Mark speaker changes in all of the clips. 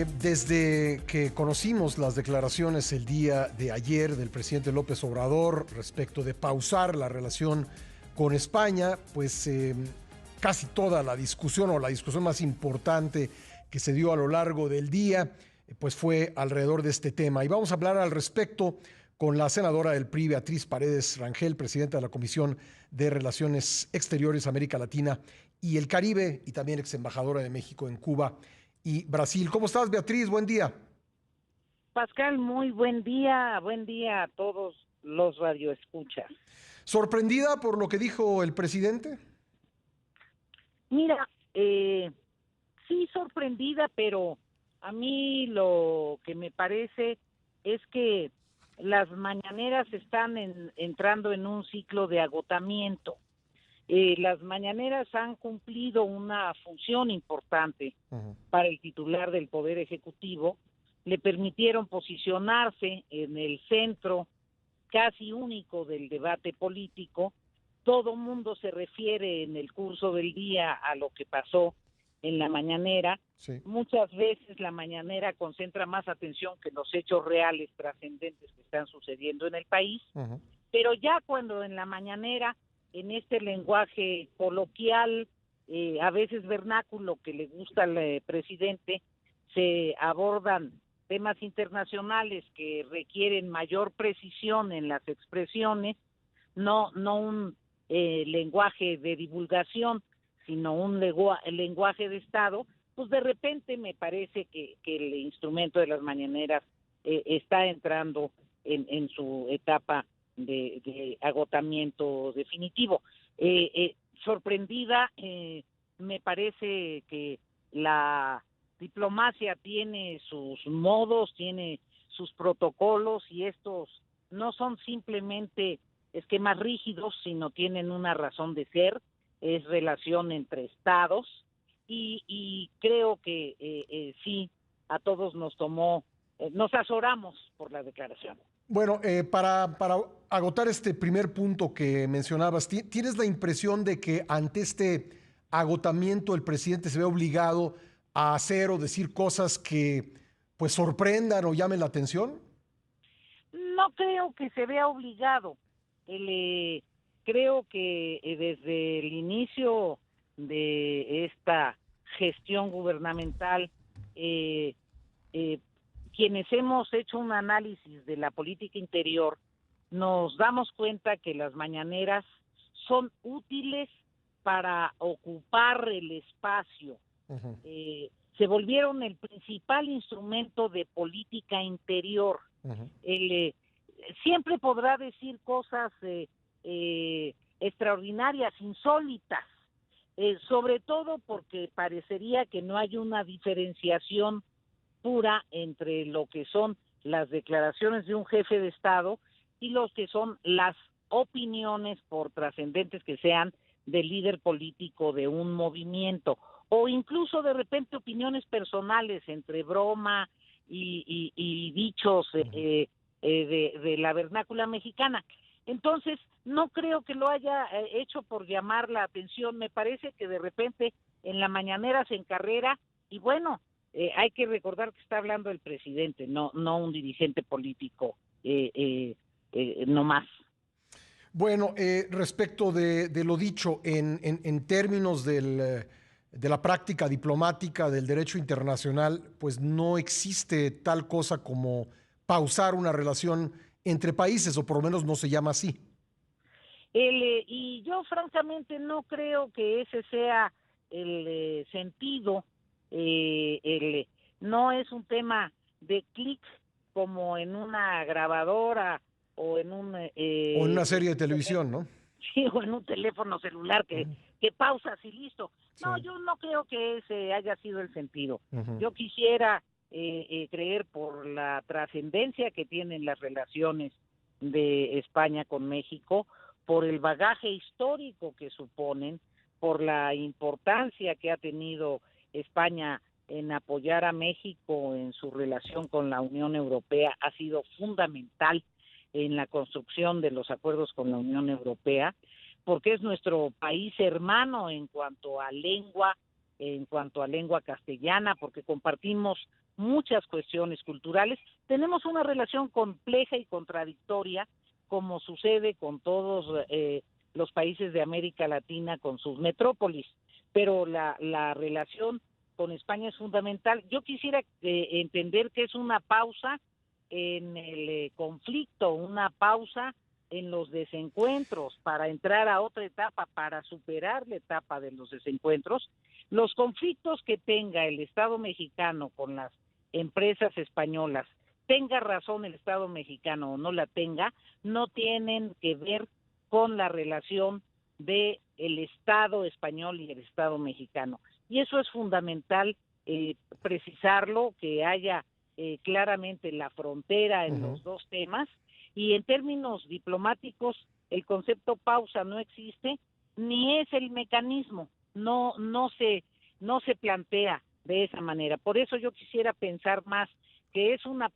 Speaker 1: Desde que conocimos las declaraciones el día de ayer del presidente López Obrador respecto de pausar la relación con España, pues casi toda la discusión o la discusión más importante que se dio a lo largo del día, pues fue alrededor de este tema. Y vamos a hablar al respecto con la senadora del PRI, Beatriz Paredes Rangel, presidenta de la Comisión de Relaciones Exteriores, América Latina y el Caribe, y también ex embajadora de México en Cuba y Brasil. ¿Cómo estás, Beatriz? Buen día.
Speaker 2: Pascal, muy buen día a todos los radioescuchas.
Speaker 1: ¿Sorprendida por lo que dijo el presidente?
Speaker 2: Mira, sí sorprendida, pero a mí lo que me parece es que las mañaneras están entrando en un ciclo de agotamiento. Las mañaneras han cumplido una función importante para el titular del Poder Ejecutivo, le permitieron posicionarse en el centro casi único del debate político. Todo mundo se refiere en el curso del día a lo que pasó en la mañanera.
Speaker 1: Sí.
Speaker 2: Muchas veces la mañanera concentra más atención que los hechos reales trascendentes que están sucediendo en el país, pero ya cuando en la mañanera, en este lenguaje coloquial, a veces vernáculo que le gusta al presidente, se abordan temas internacionales que requieren mayor precisión en las expresiones, no un lenguaje de divulgación, sino un lenguaje de Estado, pues de repente me parece que el instrumento de las mañaneras está entrando en su etapa de agotamiento definitivo. Sorprendida, me parece que la diplomacia tiene sus modos, tiene sus protocolos, y estos no son simplemente esquemas rígidos, sino tienen una razón de ser, es relación entre estados, y creo que sí, a todos nos tomó, nos azoramos por la declaración.
Speaker 1: Bueno, para agotar este primer punto que mencionabas, ¿tienes la impresión de que ante este agotamiento el presidente se ve obligado a hacer o decir cosas que pues sorprendan o llamen la atención?
Speaker 2: No creo que se vea obligado. Creo que desde el inicio de esta gestión gubernamental, quienes hemos hecho un análisis de la política interior, nos damos cuenta que las mañaneras son útiles para ocupar el espacio. Se volvieron el principal instrumento de política interior. Siempre podrá decir cosas extraordinarias, insólitas, sobre todo porque parecería que no hay una diferenciación pura entre lo que son las declaraciones de un jefe de Estado y lo que son las opiniones, por trascendentes que sean, del líder político de un movimiento, o incluso de repente opiniones personales entre broma y dichos de la vernácula mexicana. Entonces, no creo que lo haya hecho por llamar la atención. Me parece que de repente en la mañanera se encarrera, y bueno, hay que recordar que está hablando el presidente, no un dirigente político, no más.
Speaker 1: Bueno, respecto de lo dicho, en términos de la práctica diplomática del derecho internacional, pues no existe tal cosa como pausar una relación entre países, o por lo menos no se llama así.
Speaker 2: Y yo francamente no creo que ese sea el sentido. No es un tema de clic como en una grabadora o en un
Speaker 1: O en una serie de televisión, ¿no?
Speaker 2: sí, o en un teléfono celular que pausas y listo.
Speaker 1: Sí.
Speaker 2: No, yo no creo que ese haya sido el sentido.
Speaker 1: Uh-huh.
Speaker 2: Yo quisiera creer, por la trascendencia que tienen las relaciones de España con México, por el bagaje histórico que suponen, por la importancia que ha tenido España en apoyar a México en su relación con la Unión Europea, ha sido fundamental en la construcción de los acuerdos con la Unión Europea, porque es nuestro país hermano en cuanto a lengua castellana, porque compartimos muchas cuestiones culturales. Tenemos una relación compleja y contradictoria, como sucede con todos los países de América Latina con sus metrópolis, pero la relación con España es fundamental. Yo quisiera entender que es una pausa en el conflicto, una pausa en los desencuentros para entrar a otra etapa, para superar la etapa de los desencuentros. Los conflictos que tenga el Estado mexicano con las empresas españolas, tenga razón el Estado mexicano o no la tenga, no tienen que ver con la relación de el Estado español y el Estado mexicano. Y eso es fundamental precisarlo, que haya claramente la frontera en los dos temas. Y en términos diplomáticos, el concepto pausa no existe, ni es el mecanismo, no se plantea de esa manera. Por eso yo quisiera pensar más que es una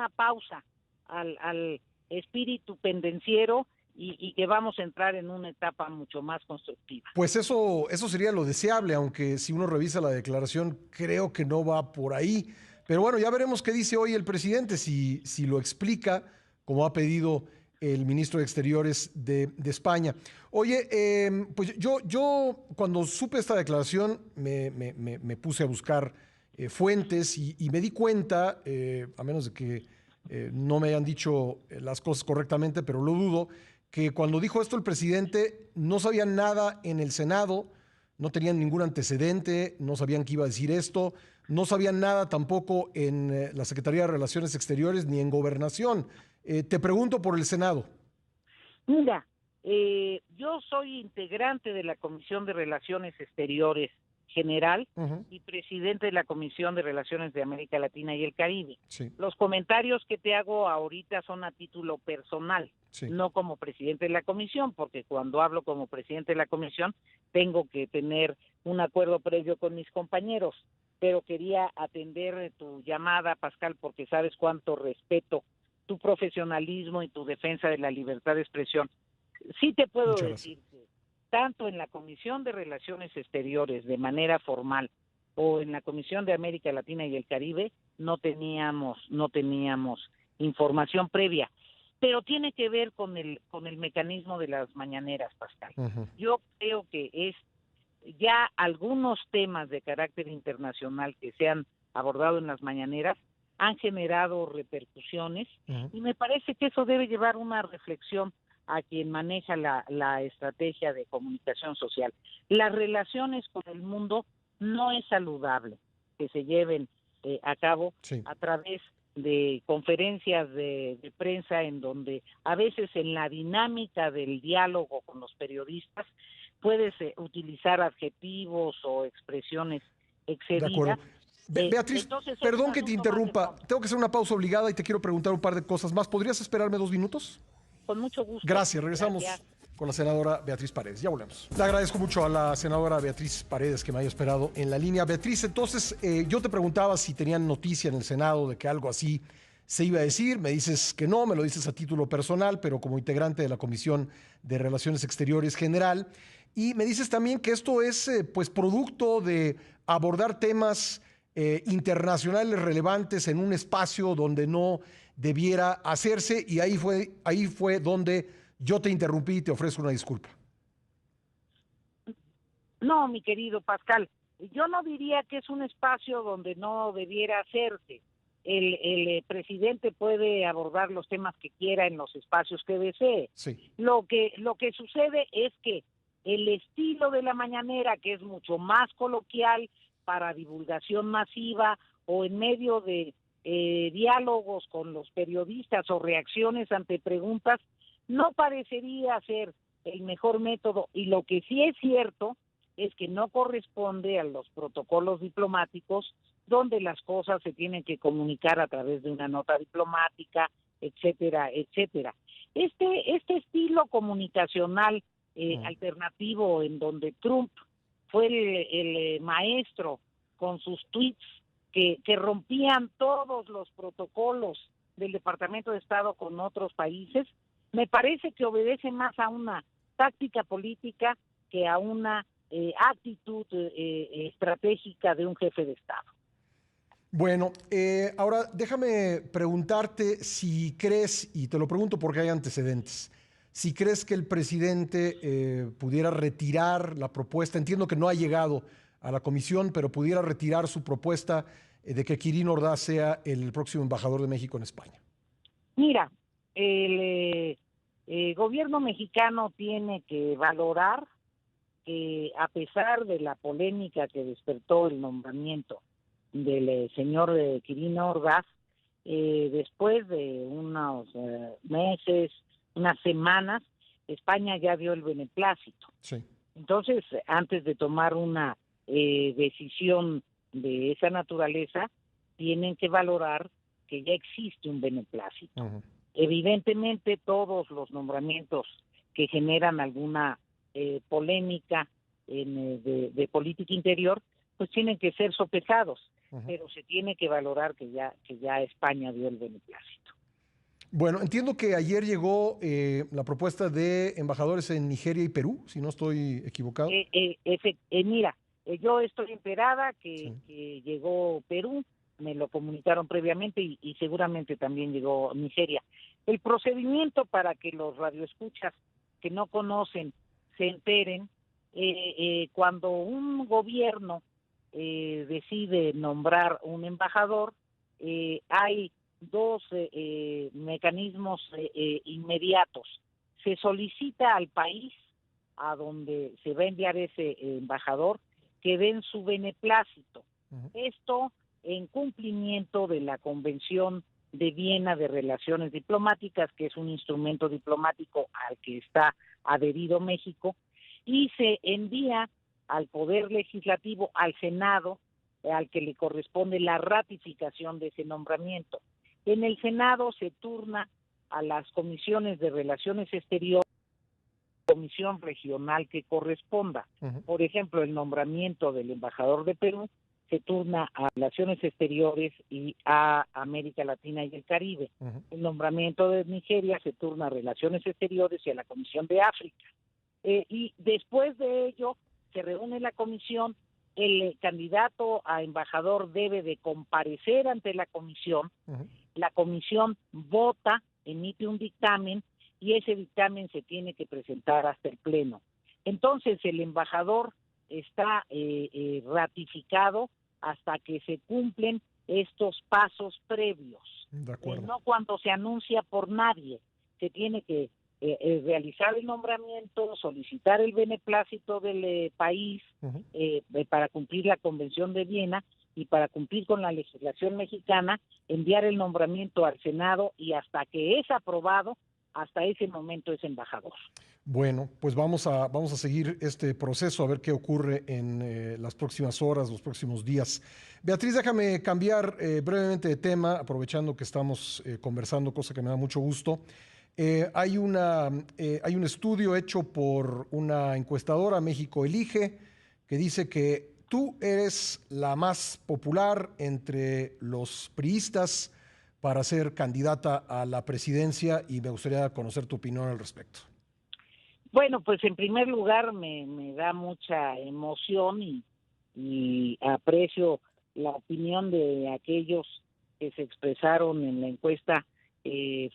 Speaker 2: pausa al espíritu pendenciero y que vamos a entrar en una etapa mucho más constructiva.
Speaker 1: Pues eso sería lo deseable, aunque si uno revisa la declaración, creo que no va por ahí. Pero bueno, ya veremos qué dice hoy el presidente, si lo explica, como ha pedido el ministro de Exteriores de España. Oye, pues yo cuando supe esta declaración me puse a buscar fuentes y me di cuenta, a menos de que no me hayan dicho las cosas correctamente, pero lo dudo, que cuando dijo esto el presidente no sabían nada en el Senado, no tenían ningún antecedente, no sabían que iba a decir esto, no sabían nada tampoco en la Secretaría de Relaciones Exteriores ni en Gobernación. Te pregunto por el Senado.
Speaker 2: Mira, yo soy integrante de la Comisión de Relaciones Exteriores General y presidente de la Comisión de Relaciones de América Latina y el Caribe.
Speaker 1: Sí.
Speaker 2: Los comentarios que te hago ahorita son a título personal,
Speaker 1: Sí.
Speaker 2: no como presidente de la comisión, porque cuando hablo como presidente de la comisión tengo que tener un acuerdo previo con mis compañeros, pero quería atender tu llamada, Pascal, porque sabes cuánto respeto tu profesionalismo y tu defensa de la libertad de expresión. Sí te puedo decir que tanto en la Comisión de Relaciones Exteriores de manera formal o en la Comisión de América Latina y el Caribe no teníamos información previa, pero tiene que ver con el mecanismo de las mañaneras, Pascal. Yo creo que es ya algunos temas de carácter internacional que se han abordado en las mañaneras han generado repercusiones y me parece que eso debe llevar una reflexión a quien maneja la estrategia de comunicación social. Las relaciones con el mundo no es saludable que se lleven a cabo a través de conferencias de prensa en donde a veces en la dinámica del diálogo con los periodistas puedes utilizar adjetivos o expresiones excedidas.
Speaker 1: De acuerdo. Beatriz,
Speaker 2: Entonces,
Speaker 1: perdón que te interrumpa, tengo que hacer una pausa obligada y te quiero preguntar un par de cosas más. ¿Podrías esperarme 2 minutos?
Speaker 2: Con mucho gusto.
Speaker 1: Gracias, regresamos con la senadora Beatriz Paredes. Ya volvemos. Le agradezco mucho a la senadora Beatriz Paredes que me haya esperado en la línea. Beatriz, entonces yo te preguntaba si tenían noticia en el Senado de que algo así se iba a decir. Me dices que no, me lo dices a título personal, pero como integrante de la Comisión de Relaciones Exteriores General. Y me dices también que esto es pues producto de abordar temas internacionales relevantes en un espacio donde no debiera hacerse, y ahí fue donde yo te interrumpí y te ofrezco una disculpa.
Speaker 2: No, mi querido Pascal, yo no diría que es un espacio donde no debiera hacerse. El presidente puede abordar los temas que quiera en los espacios que desee.
Speaker 1: Sí.
Speaker 2: Lo que sucede es que el estilo de la mañanera, que es mucho más coloquial para divulgación masiva o en medio de diálogos con los periodistas o reacciones ante preguntas, no parecería ser el mejor método. Y lo que sí es cierto es que no corresponde a los protocolos diplomáticos donde las cosas se tienen que comunicar a través de una nota diplomática, etcétera, etcétera. Este estilo comunicacional alternativo en donde Trump fue el maestro con sus tweets que rompían todos los protocolos del Departamento de Estado con otros países, me parece que obedece más a una táctica política que a una actitud estratégica de un jefe de Estado.
Speaker 1: Bueno, ahora déjame preguntarte si crees, y te lo pregunto porque hay antecedentes, si crees que el presidente pudiera retirar la propuesta, entiendo que no ha llegado a la comisión, pero pudiera retirar su propuesta de que Quirino Ordaz sea el próximo embajador de México en España.
Speaker 2: Mira, el gobierno mexicano tiene que valorar que a pesar de la polémica que despertó el nombramiento del señor Quirino Ordaz, después de unos meses, unas semanas, España ya dio el beneplácito.
Speaker 1: Sí.
Speaker 2: Entonces, antes de tomar una decisión de esa naturaleza, tienen que valorar que ya existe un beneplácito.
Speaker 1: Uh-huh.
Speaker 2: Evidentemente, todos los nombramientos que generan alguna polémica de política interior, pues tienen que ser sopesados, uh-huh, pero se tiene que valorar que ya España dio el beneplácito.
Speaker 1: Bueno, entiendo que ayer llegó la propuesta de embajadores en Nigeria y Perú, si no estoy equivocado.
Speaker 2: Mira, yo estoy enterada que llegó Perú, me lo comunicaron previamente y seguramente también llegó Nigeria. El procedimiento para que los radioescuchas que no conocen se enteren, cuando un gobierno decide nombrar un embajador, hay dos mecanismos inmediatos. Se solicita al país a donde se va a enviar ese embajador que den su beneplácito. Uh-huh. Esto en cumplimiento de la Convención de Viena de Relaciones Diplomáticas, que es un instrumento diplomático al que está adherido México, y se envía al Poder Legislativo, al Senado, al que le corresponde la ratificación de ese nombramiento. En el Senado se turna a las comisiones de Relaciones Exteriores, comisión regional que corresponda. Uh-huh. Por ejemplo, el nombramiento del embajador de Perú se turna a Relaciones Exteriores y a América Latina y el Caribe. Uh-huh. El nombramiento de Nigeria se turna a Relaciones Exteriores y a la Comisión de África. Y después de ello se reúne la comisión, el candidato a embajador debe de comparecer ante la comisión, uh-huh, la comisión vota, emite un dictamen y ese dictamen se tiene que presentar hasta el Pleno. Entonces el embajador está ratificado hasta que se cumplen estos pasos previos.
Speaker 1: De acuerdo.
Speaker 2: No cuando se anuncia por nadie, se tiene que realizar el nombramiento, solicitar el beneplácito del país, uh-huh, para cumplir la Convención de Viena y para cumplir con la legislación mexicana, enviar el nombramiento al Senado y hasta que es aprobado, hasta ese momento es embajador.
Speaker 1: Bueno, pues vamos a seguir este proceso a ver qué ocurre en las próximas horas, los próximos días. Beatriz, déjame cambiar brevemente de tema, aprovechando que estamos conversando, cosa que me da mucho gusto. Hay un estudio hecho por una encuestadora, México Elige, que dice que tú eres la más popular entre los priistas para ser candidata a la presidencia y me gustaría conocer tu opinión al respecto.
Speaker 2: Bueno, pues en primer lugar me da mucha emoción y aprecio la opinión de aquellos que se expresaron en la encuesta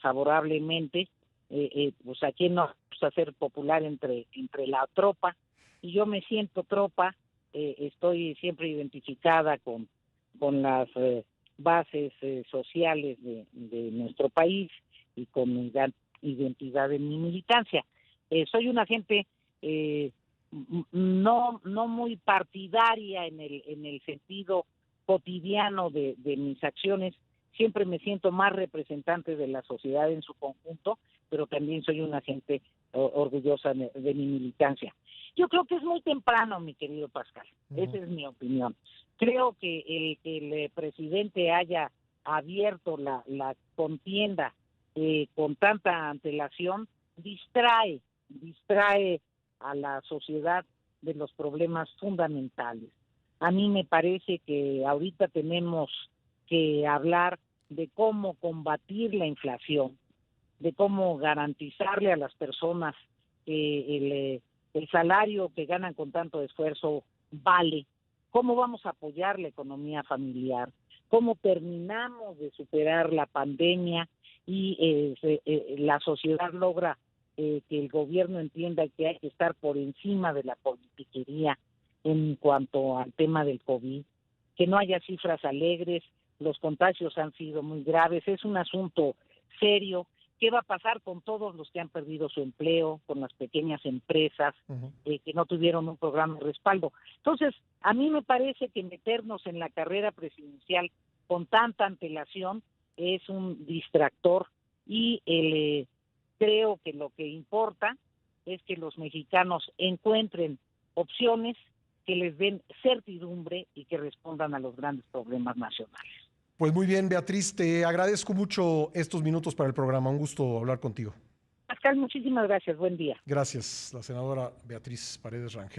Speaker 2: favorablemente, pues a quién no gusta ser popular entre la tropa, y yo me siento tropa, estoy siempre identificada con las bases sociales de nuestro país y con mi identidad de mi militancia. Soy una gente no muy partidaria en el sentido cotidiano de mis acciones. Siempre me siento más representante de la sociedad en su conjunto, pero también soy una gente orgullosa de mi militancia. Yo creo que es muy temprano, mi querido Pascal. Uh-huh. Esa es mi opinión. Creo que el presidente haya abierto la contienda con tanta antelación distrae a la sociedad de los problemas fundamentales. A mí me parece que ahorita tenemos que hablar de cómo combatir la inflación, de cómo garantizarle a las personas que el salario que ganan con tanto esfuerzo vale, cómo vamos a apoyar la economía familiar, cómo terminamos de superar la pandemia y la sociedad logra que el gobierno entienda que hay que estar por encima de la politiquería en cuanto al tema del COVID, que no haya cifras alegres, los contagios han sido muy graves, es un asunto serio. ¿Qué va a pasar con todos los que han perdido su empleo, con las pequeñas empresas que no tuvieron un programa de respaldo? Entonces, a mí me parece que meternos en la carrera presidencial con tanta antelación es un distractor y creo que lo que importa es que los mexicanos encuentren opciones que les den certidumbre y que respondan a los grandes problemas nacionales.
Speaker 1: Pues muy bien, Beatriz, te agradezco mucho estos minutos para el programa. Un gusto hablar contigo.
Speaker 2: Pascal, muchísimas gracias. Buen día.
Speaker 1: Gracias, la senadora Beatriz Paredes Rangel.